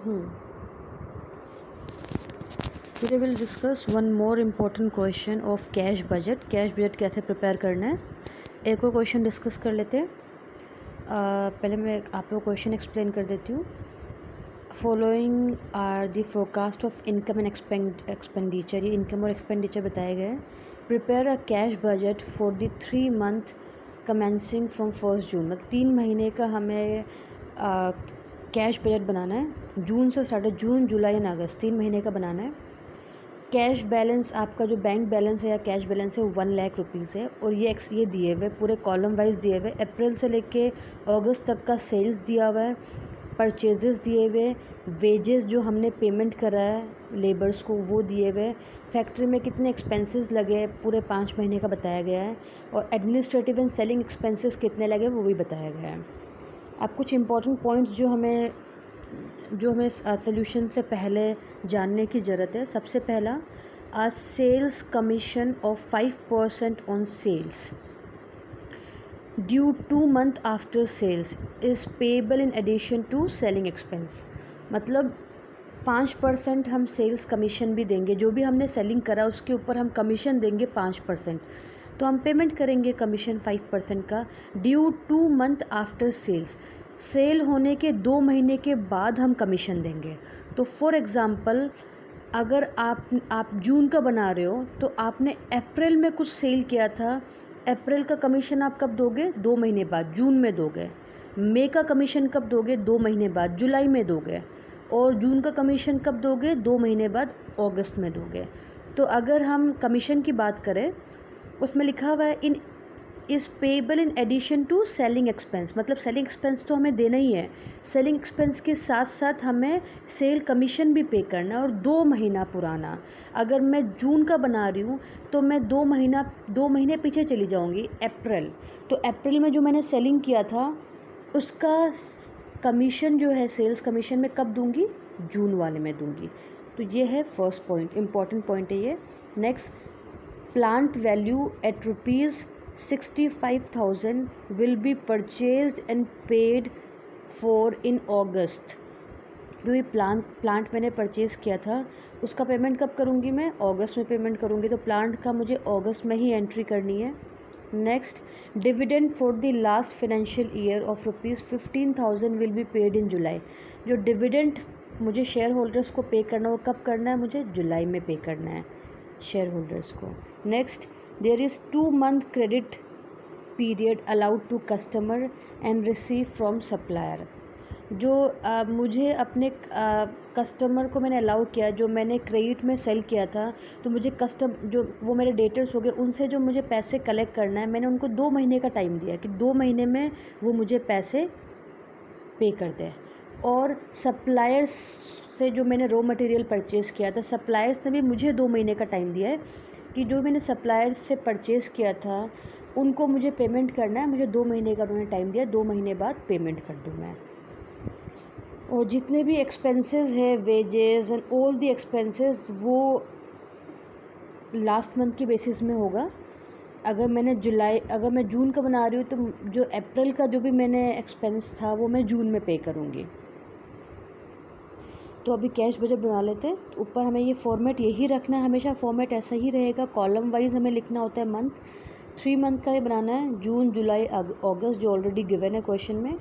Today we'll discuss one more important question of cash budget. Cash budget कैसे prepare करना है, एक और क्वेश्चन डिस्कस कर लेते हैं. पहले मैं आपको क्वेश्चन एक्सप्लेन कर देती हूँ. Following are the forecast of income and expenditure. ये इनकम और एक्सपेंडिचर बताए गए हैं. Prepare a cash budget for the 3 month commencing from 1 June. मतलब 3 महीने का हमें कैश बजट बनाना है. जून से स्टार्ट है, जून जुलाई एंड अगस्त, 3 महीने का बनाना है. कैश बैलेंस, आपका जो बैंक बैलेंस है या कैश बैलेंस है वो 1 लाख रुपीज़ है. और ये दिए हुए पूरे कॉलम वाइज दिए हुए. अप्रैल से लेके अगस्त तक का सेल्स दिया हुआ है, परचेजेस दिए हुए, वेजेस जो हमने पेमेंट करा है लेबर्स को वो दिए हुए, फैक्ट्री में कितने एक्सपेंसेस लगे हैं पूरे 5 महीने का बताया गया है, और एडमिनिस्ट्रेटिव एंड सेलिंग एक्सपेंसेस कितने लगे वो भी बताया गया है. अब कुछ इंपॉर्टेंट पॉइंट्स जो हमें सोल्यूशन से पहले जानने की ज़रूरत है. सबसे पहला, sales commission of 5% on sales due 2 month after sales is payable in addition to selling expense. मतलब 5% हम सेल्स कमीशन भी देंगे. जो भी हमने सेलिंग करा उसके ऊपर हम कमीशन देंगे 5%. तो हम पेमेंट करेंगे कमीशन 5% का due 2 month after sales. Sale होने के 2 महीने के बाद हम कमीशन देंगे. तो फॉर एग्ज़ाम्पल, अगर आप जून का बना रहे हो तो आपने अप्रैल में कुछ सेल किया था, अप्रैल का कमीशन आप कब दोगे? 2 महीने बाद, जून में दोगे. मई का कमीशन कब दोगे? 2 महीने बाद, जुलाई में दोगे. और जून का कमीशन कब दोगे? 2 महीने बाद, अगस्त में दोगे. तो अगर हम कमीशन की बात करें, उसमें लिखा हुआ है in is payable in addition to selling expense. मतलब सेलिंग एक्सपेंस तो हमें देना ही है, सेलिंग एक्सपेंस के साथ साथ हमें सेल कमीशन भी पे करना है. और 2 महीना पुराना, अगर मैं जून का बना रही हूँ तो मैं 2 महीने पीछे चली जाऊँगी, अप्रैल. तो अप्रैल में जो मैंने सेलिंग किया था उसका कमीशन जो है, सेल्स कमीशन में कब दूँगी? जून वाले में दूँगी. तो ये है फर्स्ट पॉइंट, इम्पॉर्टेंट पॉइंट है ये. Next, plant value at ₹65,000 will be purchased and paid for in August. जो ये प्लांट मैंने परचेज़ किया था उसका पेमेंट कब करूँगी? मैं अगस्त में पेमेंट करूँगी. तो प्लांट का मुझे अगस्त में ही एंट्री करनी है. Next, dividend for the last financial year of ₹15,000 will be paid in July. जो डिविडेंड मुझे शेयर होल्डर्स को पे करना, वो कब करना है? मुझे जुलाई में पे करना है शेयर होल्डर्स को. Next, there is 2 month credit period allowed to customer and receive from supplier. जो मुझे अपने कस्टमर को मैंने अलाउ किया, जो मैंने क्रेडिट में सेल किया था, तो मुझे जो वो मेरे डेटर्स हो गए, उनसे जो मुझे पैसे कलेक्ट करना है, मैंने उनको 2 महीने का टाइम दिया कि 2 महीने में वो मुझे पैसे पे कर दें. और सप्लायर्स से जो मैंने रॉ मटेरियल परचेज़ किया था, सप्लायर्स ने भी मुझे 2 महीने का टाइम दिया है कि जो मैंने सप्लायर्स से परचेज़ किया था उनको मुझे पेमेंट करना है. मुझे 2 महीने का उन्होंने टाइम दिया, 2 महीने बाद पेमेंट कर दूँ मैं. और जितने भी एक्सपेंसेस है, wages and all the expenses, वो लास्ट मंथ की बेसिस में होगा. अगर मैं जून का बना रही हूँ तो जो अप्रैल का जो भी मैंने एक्सपेंस था वो मैं जून में पे करूँगी. तो अभी कैश बजट बना लेते हैं. तो ऊपर हमें ये फॉर्मेट यही रखना है, हमेशा फॉर्मेट ऐसा ही रहेगा. कॉलम वाइज हमें लिखना होता है मंथ. 3 month का भी बनाना है, जून जुलाई अगस्त, जो ऑलरेडी गिवन है क्वेश्चन में.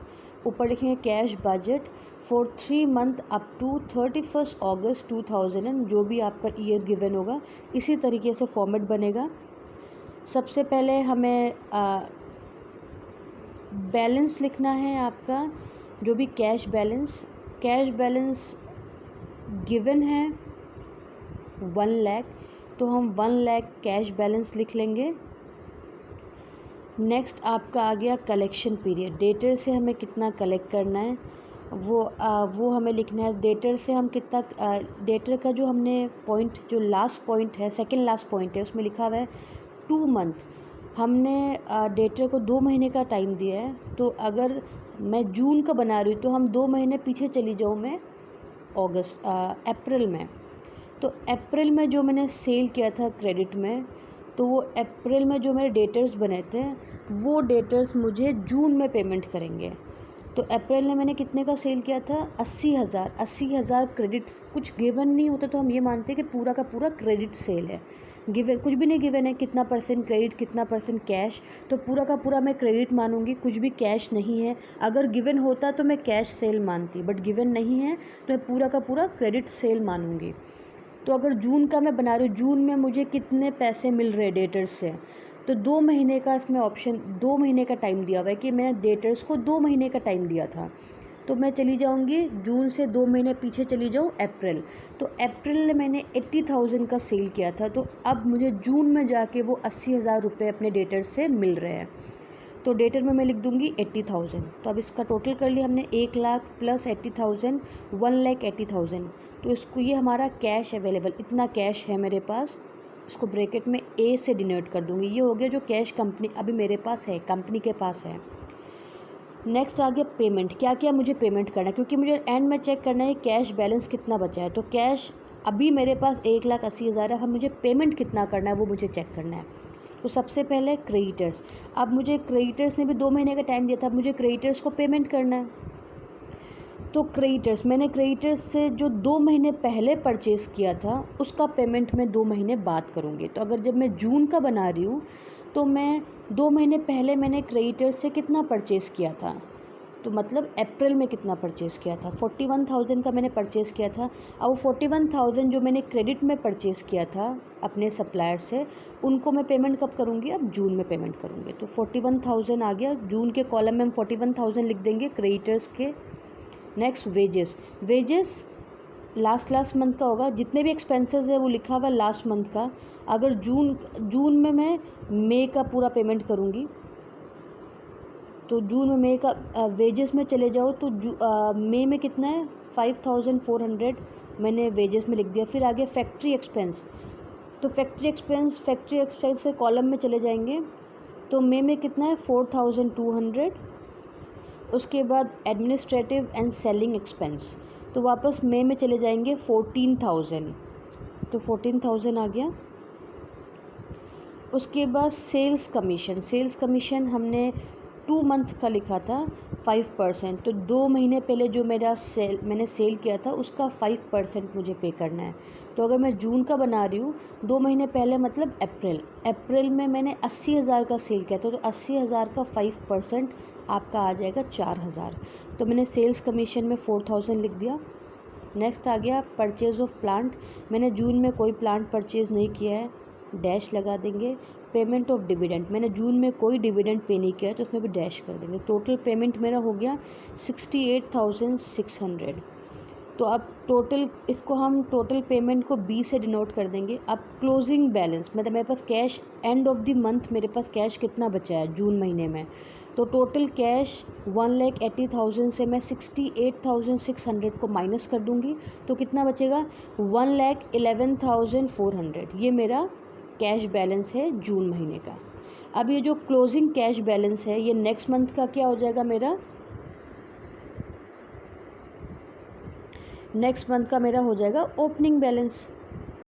ऊपर लिखेंगे cash budget for 3 month up to 31 August 2000, जो भी आपका ईयर गिवन होगा. इसी तरीके से फॉर्मेट बनेगा. सबसे पहले हमें बैलेंस लिखना है आपका, जो भी कैश बैलेंस गिवन है 1 लाख, तो हम 1 लाख कैश बैलेंस लिख लेंगे. नेक्स्ट आपका आ गया कलेक्शन पीरियड. डेटर से हमें कितना कलेक्ट करना है वो हमें लिखना है. डेटर से हम कितना डेटर का जो हमने पॉइंट, जो लास्ट पॉइंट है, सेकंड लास्ट पॉइंट है, उसमें लिखा हुआ है 2 month. हमने डेटर को 2 महीने का टाइम दिया है. तो अगर मैं जून का बना रही हूँ तो हम 2 महीने पीछे चली जाऊँ मैं अप्रैल में. तो अप्रैल में जो मैंने सेल किया था क्रेडिट में, तो वो अप्रैल में जो मेरे डेटर्स बने थे वो डेटर्स मुझे जून में पेमेंट करेंगे. तो तो अप्रैल में मैंने कितने का सेल किया था? 80,000। 80,000 क्रेडिट, कुछ गिवन नहीं होता तो हम ये मानते हैं कि पूरा का पूरा क्रेडिट सेल है। गिवन कुछ भी नहीं गिवन है, कितना परसेंट क्रेडिट, कितना परसेंट कैश, तो पूरा का पूरा मैं क्रेडिट मानूंगी, कुछ भी कैश नहीं है। अगर गिवन होता तो मैं कैश सेल मानती, बट गिवन नहीं है तो मैं पूरा का पूरा क्रेडिट सेल मानूंगी। तो अगर जून का मैं बना रही हूँ, जून में मुझे कितने पैसे मिल रहे डेटर्स से, तो 2 महीने का इसमें ऑप्शन, 2 महीने का टाइम दिया हुआ है कि मैंने डेटर्स को 2 महीने का टाइम दिया था। तो मैं चली जाऊंगी जून से 2 महीने पीछे चली जाऊँ अप्रैल। तो अप्रैल में मैंने 80,000 का सेल किया था, तो अब मुझे जून में जाके वो 80,000 रुपये अपने डेटर्स से मिल रहे हैं। तो डेटर में मैं लिख दूंगी 80,000। तो अब इसका टोटल कर लिया हमने, 1 लाख प्लस 80,000, 1,80,000। तो इसको, ये हमारा कैश अवेलेबल, इतना कैश है मेरे पास। इसको ब्रैकेट में ए से डिनोट कर दूंगी। ये हो गया जो कैश कंपनी अभी मेरे पास है, कंपनी के पास है। नेक्स्ट आ गया पेमेंट। क्या क्या मुझे पेमेंट करना है, क्योंकि मुझे एंड में चेक करना है कैश बैलेंस कितना बचा है। तो कैश अभी मेरे पास 1,80,000 है, अब मुझे पेमेंट कितना करना है वो मुझे चेक करना है। तो सबसे पहले क्रेडिटर्स। अब मुझे क्रेडिटर्स ने भी 2 महीने का टाइम दिया था, अब मुझे क्रेडिटर्स को पेमेंट करना है। तो क्रेडिटर्स, मैंने क्रेडिटर्स से जो 2 महीने पहले परचेज़ किया था उसका पेमेंट मैं 2 महीने बाद करूँगी। तो अगर जब मैं जून का बना रही हूँ तो मैं 2 महीने पहले मैंने क्रेडिटर्स से कितना परचेज़ किया था, तो मतलब अप्रैल में कितना परचेज़ किया था, 41,000 का मैंने परचेज़ किया था। अब 41,000 जो मैंने क्रेडिट में परचेज़ किया था अपने सप्लायर से, उनको मैं पेमेंट कब करूँगी? अब जून में पेमेंट करूँगी। तो 41,000 आ गया, जून के कॉलम में हम 41,000 लिख देंगे क्रेडिटर्स के। Next wages. Wages last month का होगा, जितने भी एक्सपेंसेस है वो लिखा हुआ है लास्ट मंथ का। अगर जून में मैं मई का पूरा पेमेंट करूँगी, तो जून में मई का वेजेस में चले जाओ तो मई में कितना है? 5,400 मैंने वेजेस में लिख दिया। फिर आगे फैक्ट्री एक्सपेंस। तो फैक्ट्री एक्सपेंस के कॉलम में चले जाएंगे, तो मई में कितना है? 4,200। उसके बाद एडमिनिस्ट्रेटिव एंड सेलिंग एक्सपेंस, तो वापस मई में चले जाएंगे 14,000। तो 14,000 आ गया। उसके बाद सेल्स कमीशन हमने 2 मंथ का लिखा था 5%। तो 2 महीने पहले जो मैंने सेल किया था उसका 5% मुझे पे करना है। तो अगर मैं जून का बना रही हूँ, 2 महीने पहले मतलब अप्रैल में मैंने 80,000 का सेल किया था, तो 80,000 का 5% आपका आ जाएगा 4,000। तो मैंने सेल्स कमीशन में 4,000 लिख दिया। नेक्स्ट आ गया परचेज़ ऑफ प्लांट। मैंने जून में कोई प्लांट परचेज़ नहीं किया है, डैश लगा देंगे। पेमेंट ऑफ डिविडेंड, मैंने जून में कोई डिविडेंड पे नहीं किया है तो उसमें भी डैश कर देंगे। टोटल पेमेंट मेरा हो गया 68,600। तो अब टोटल, इसको हम टोटल पेमेंट को बी से डिनोट कर देंगे। अब क्लोजिंग बैलेंस, मतलब मेरे पास cash end of the month मेरे पास कैश कितना बचा है जून महीने में, तो टोटल कैश 1,80,000 से मैं 68,600 को माइनस कर दूंगी, तो कितना बचेगा? 1,11,400। ये मेरा कैश बैलेंस है जून महीने का। अब ये जो क्लोजिंग कैश बैलेंस है ये नेक्स्ट मंथ का क्या हो जाएगा मेरा? नेक्स्ट मंथ का मेरा हो जाएगा ओपनिंग बैलेंस।